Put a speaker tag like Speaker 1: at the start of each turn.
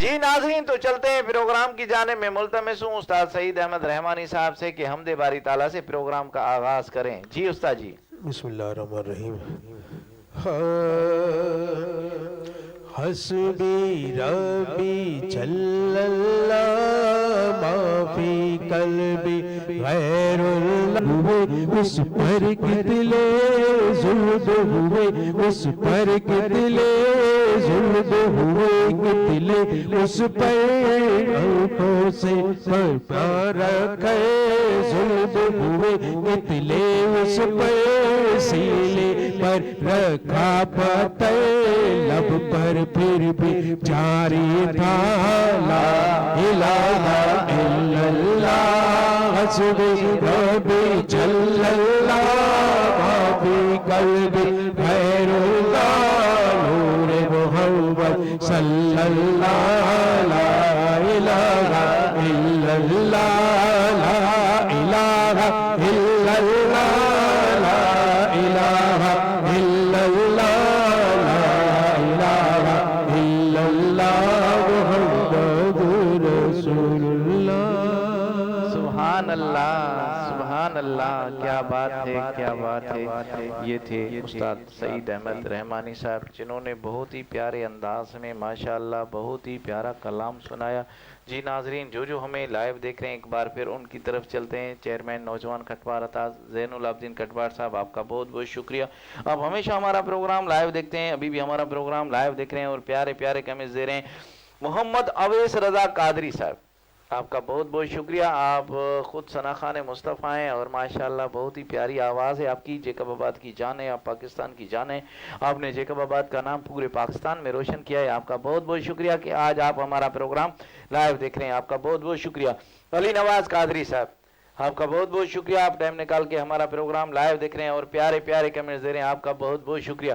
Speaker 1: جی ناظرین، تو چلتے ہیں پروگرام کی جانب میں۔ ملتمس ہوں استاد سعید احمد رحمانی صاحب سے کہ حمد باری تعالیٰ سے پروگرام کا آغاز کریں۔ جی استاد جی۔
Speaker 2: بسم اللہ الرحمن الرحیم۔ حسبی ربی جل اللہ ما فی قلبی غیر اللہ ہوئے، اس پر کتلے ظلم ہوئے، اس پر کتلے ظلم ہوئے، کتلے اس پر آنکھوں سے پر رکھے ظلم ہوئے، کتلے اس پر سینے پر رکھا پتے، لب پر پھر بھی جاری تھا لا الہ الا اللہ، حسبی ربی جل اللہ ما فی قلبی غیر اللہ، نور محمد صلی اللہ، لا الہ الا اللہ، لا الہ الا اللہ، لا الہ الا اللہ، لا الہ الا اللہ، محمد رسول اللہ۔
Speaker 1: سبحان اللہ، سبحان اللہ، کیا بات ہے، کیا بات ہے۔ یہ تھے استاد سعید احمد رحمانی صاحب، جنہوں نے بہت ہی پیارے انداز میں ماشاءاللہ بہت ہی پیارا کلام سنایا۔ جی ناظرین، جو ہمیں لائیو دیکھ رہے ہیں، ایک بار پھر ان کی طرف چلتے ہیں۔ چیئرمین نوجوان کھٹوار عطا زین العابدین کھٹوار صاحب، آپ کا بہت بہت شکریہ۔ آپ ہمیشہ ہمارا پروگرام لائیو دیکھتے ہیں، ابھی بھی ہمارا پروگرام لائیو دیکھ رہے ہیں اور پیارے پیارے کمنٹس دے رہے ہیں۔ محمد اویس رضا قادری صاحب، آپ کا بہت بہت شکریہ۔ آپ خود ثنا خان مصطفیٰ ہیں اور ماشاءاللہ بہت ہی پیاری آواز ہے آپ کی۔ جیکب آباد کی جان ہے، آپ پاکستان کی جان ہے، آپ نے جیکب آباد کا نام پورے پاکستان میں روشن کیا ہے۔ آپ کا بہت بہت شکریہ کہ آج آپ ہمارا پروگرام لائیو دیکھ رہے ہیں، آپ کا بہت بہت شکریہ۔ علی نواز قادری صاحب، آپ کا بہت بہت شکریہ، آپ ٹائم نکال کے ہمارا پروگرام لائیو دیکھ رہے ہیں اور پیارے پیارے کمنٹس دے رہے ہیں، آپ کا بہت بہت شکریہ۔